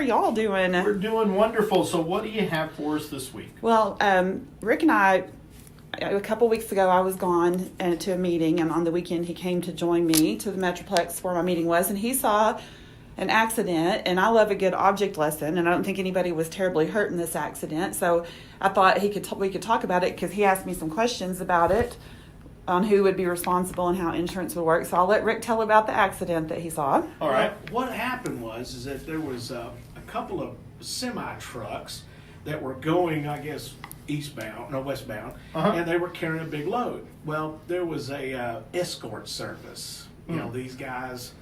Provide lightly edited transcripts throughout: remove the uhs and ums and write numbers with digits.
are y'all doing? We're doing wonderful. So what do you have for us this week? Well, Rick and I, a couple weeks ago, I was gone to a meeting, and on the weekend he came to join me to the Metroplex where my meeting was, and he saw an accident, and I love a good object lesson, and I don't think anybody was terribly hurt in this accident, so I thought we could talk about it because he asked me some questions about it, on who would be responsible and how insurance would work. So I'll let Rick tell about the accident that he saw. All right. What happened was that there was a couple of semi-trucks that were going, I guess, westbound, and they were carrying a big load. Well, there was a escort service. You know, these guys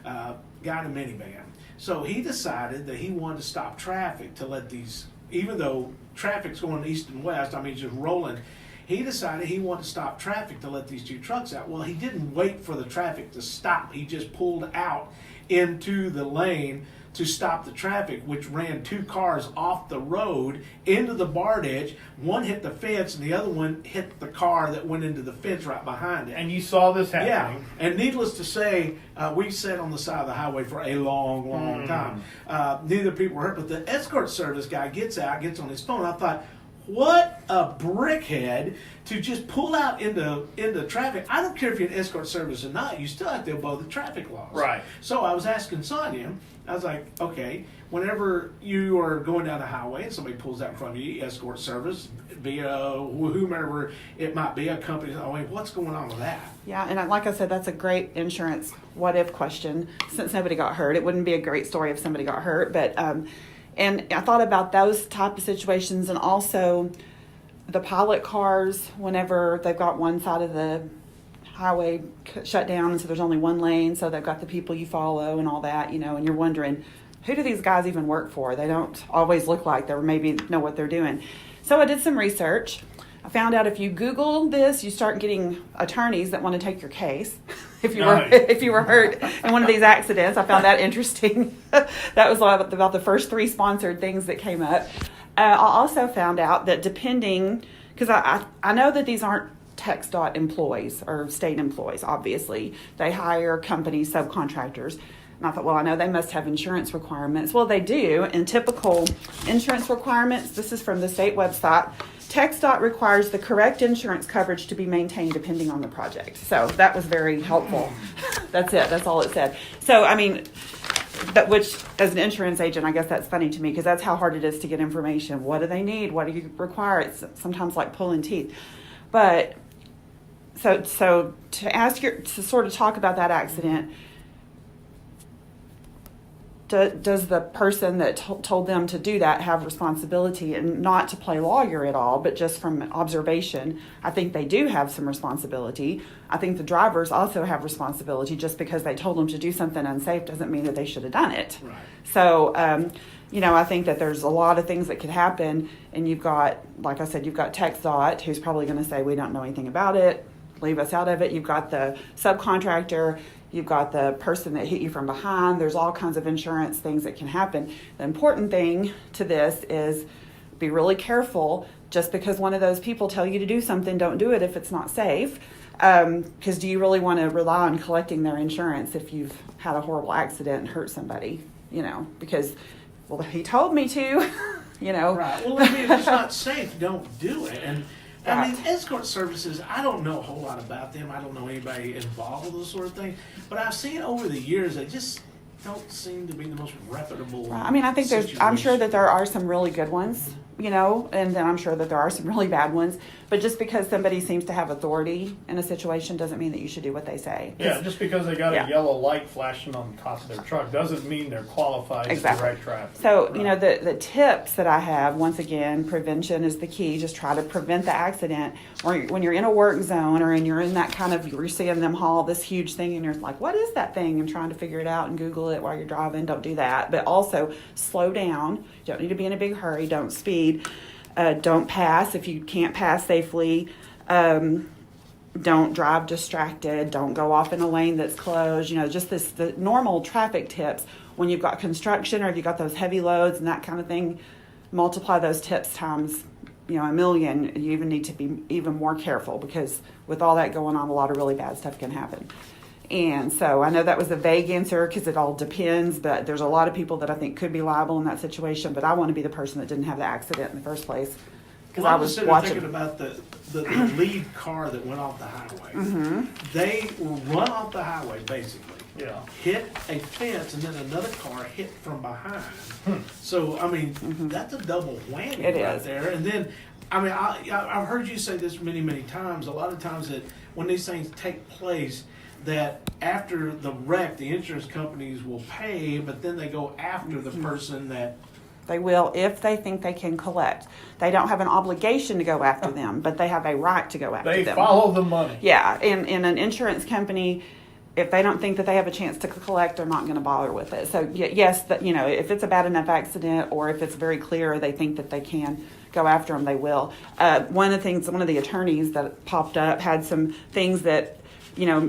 got a minivan. So he decided that he wanted to stop traffic to let these, even though traffic's going east and west, I mean, just rolling, he decided he wanted to stop traffic to let these two trucks out. Well, he didn't wait for the traffic to stop. He just pulled out into the lane to stop the traffic, which ran two cars off the road into the bar edge. One hit the fence, and the other one hit the car that went into the fence right behind it. And you saw this happening. Yeah, and needless to say, we sat on the side of the highway for a long time. Neither people were hurt, but the escort service guy gets out, gets on his phone. I thought, what a brickhead to just pull out into traffic. I don't care if you're an escort service or not, you still have to obey the traffic laws. Right. So I was asking Sonia, I was like, okay, whenever you are going down the highway and somebody pulls out in front of you, escort service, via whomever it might be, a company, what's going on with that? Yeah, and like I said, that's a great insurance what-if question. Since nobody got hurt, it wouldn't be a great story if somebody got hurt, but and I thought about those type of situations, and also the pilot cars, whenever they've got one side of the highway shut down, and so there's only one lane, so they've got the people you follow and all that, and you're wondering, who do these guys even work for? They don't always look like they maybe know what they're doing. So I did some research. I found out if you Google this, you start getting attorneys that want to take your case. If you were hurt in one of these accidents, I found that interesting. That was about the first 3 sponsored things that came up. I also found out that depending, because I know that these aren't TxDOT employees or state employees, obviously. They hire companies, subcontractors. And I thought, well, I know they must have insurance requirements. Well, they do. And typical insurance requirements, this is from the state website, TxDOT requires the correct insurance coverage to be maintained depending on the project. So that was very helpful. That's it. That's all it said. So, I mean, which as an insurance agent, I guess that's funny to me because that's how hard it is to get information. What do they need? What do you require? It's sometimes like pulling teeth. But so to sort of talk about that accident, does the person that told them to do that have responsibility? And not to play lawyer at all, but just from observation, I think they do have some responsibility. I think the drivers also have responsibility. Just because they told them to do something unsafe doesn't mean that they should have done it. Right. So, I think that there's a lot of things that could happen. And you've got, like I said, you've got TxDOT, who's probably going to say, we don't know anything about it, leave us out of it. You've got the subcontractor. You've got the person that hit you from behind. There's all kinds of insurance things that can happen. The important thing to this is be really careful. Just because one of those people tell you to do something, don't do it if it's not safe. Because do you really want to rely on collecting their insurance if you've had a horrible accident and hurt somebody? Because, well, he told me to, Right. Well, if it's not safe, don't do it. And I mean, escort services, I don't know a whole lot about them. I don't know anybody involved with those sort of things. But I've seen over the years, they just don't seem to be the most reputable. Right. I mean, I think I'm sure that there are some really good ones, and then I'm sure that there are some really bad ones. But just because somebody seems to have authority in a situation doesn't mean that you should do what they say. Yeah, just because they got a yellow light flashing on the top of their truck doesn't mean they're qualified to direct traffic. So, the tips that I have, once again, prevention is the key. Just try to prevent the accident. Or when you're in a work zone or you're in that kind of, you're seeing them haul this huge thing and you're like, what is that thing? And trying to figure it out and Google it while you're driving. Don't do that. But also slow down. You don't need to be in a big hurry. Don't speed. Don't pass if you can't pass safely. Don't drive distracted. Don't go off in a lane that's closed. Just the normal traffic tips. When you've got construction or if you've got those heavy loads and that kind of thing, multiply those tips times, 1,000,000. You even need to be even more careful because with all that going on, a lot of really bad stuff can happen. And so I know that was a vague answer because it all depends, but there's a lot of people that I think could be liable in that situation. But I want to be the person that didn't have the accident in the first place because Well, I I'm was just sitting there watching. thinking about the lead car that went off the highway. They were run off the highway, basically. Yeah. Hit a fence, and then another car hit from behind. So, I mean, that's a double whammy It right is. there. And then, I mean, I've heard you say this many, many times. A lot of times that when these things take place, that after the wreck, the insurance companies will pay, but then they go after the person that. They will if they think they can collect. They don't have an obligation to go after them, but they have a right to go after They them. follow the money. Yeah, and in an insurance company, if they don't think that they have a chance to collect, they're not going to bother with it. So yes, that if it's a bad enough accident or if it's very clear they think that they can go after them, they will. One of the attorneys that popped up had some things that,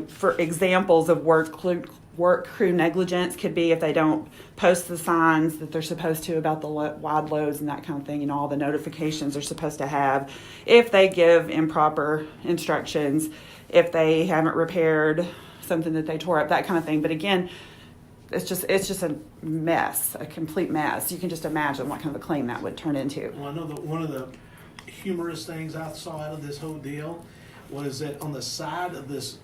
for examples of work crew negligence could be if they don't post the signs that they're supposed to about the wide loads and that kind of thing, all the notifications they're supposed to have, if they give improper instructions, if they haven't repaired something that they tore up, that kind of thing. But again, it's just a mess, a complete mess. You can just imagine what kind of a claim that would turn into. Well, I know that one of the humorous things I saw out of this whole deal was that on the side of this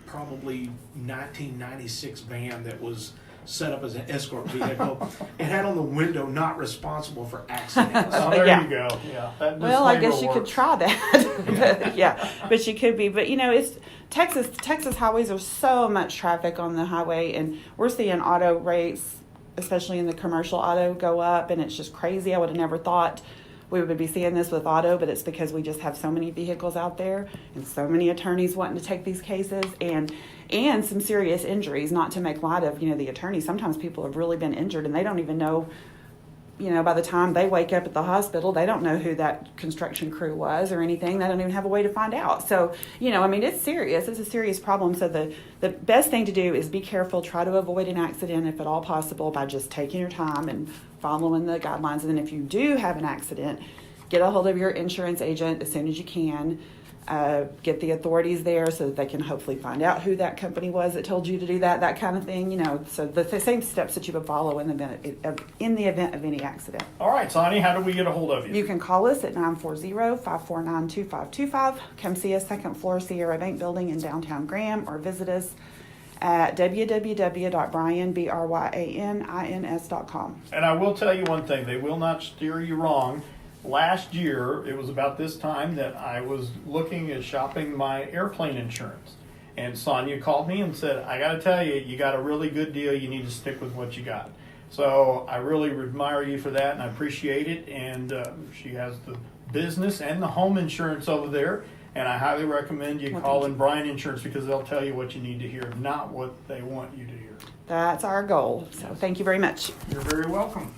probably 1996 van that was set up as an escort vehicle, it had on the window, "Not responsible for accidents." Oh, there Yeah. you go. Yeah. That Well, I guess disclaimer you could works. try that. But you could be. But it's Texas highways are so much traffic on the highway, and we're seeing auto rates, especially in the commercial auto, go up, and it's just crazy. I would have never thought we would be seeing this with auto, but it's because we just have so many vehicles out there and so many attorneys wanting to take these cases and some serious injuries, not to make light of, the attorneys. Sometimes people have really been injured and they don't even know, by the time they wake up at the hospital, they don't know who that construction crew was or anything. They don't even have a way to find out. So, it's serious. It's a serious problem. So the best thing to do is be careful, try to avoid an accident if at all possible by just taking your time and following the guidelines. And then if you do have an accident, get a hold of your insurance agent as soon as you can. Get the authorities there so that they can hopefully find out who that company was that told you to do that kind of thing. So the same steps that you would follow in the event of any accident. All right, Sonny, how do we get a hold of you? You can call us at 940-549-2525. Come see us, second floor Sierra Bank Building in downtown Graham, or visit us at www.bryanins.com. And I will tell you one thing, they will not steer you wrong. Last year, it was about this time that I was looking at shopping my airplane insurance. And Sonia called me and said, "I got to tell you, you got a really good deal. You need to stick with what you got." So I really admire you for that, and I appreciate it. And she has the business and the home insurance over there. And I highly recommend you call in Bryan Insurance because they'll tell you what you need to hear, not what they want you to hear. That's our goal. So thank you very much. You're very welcome.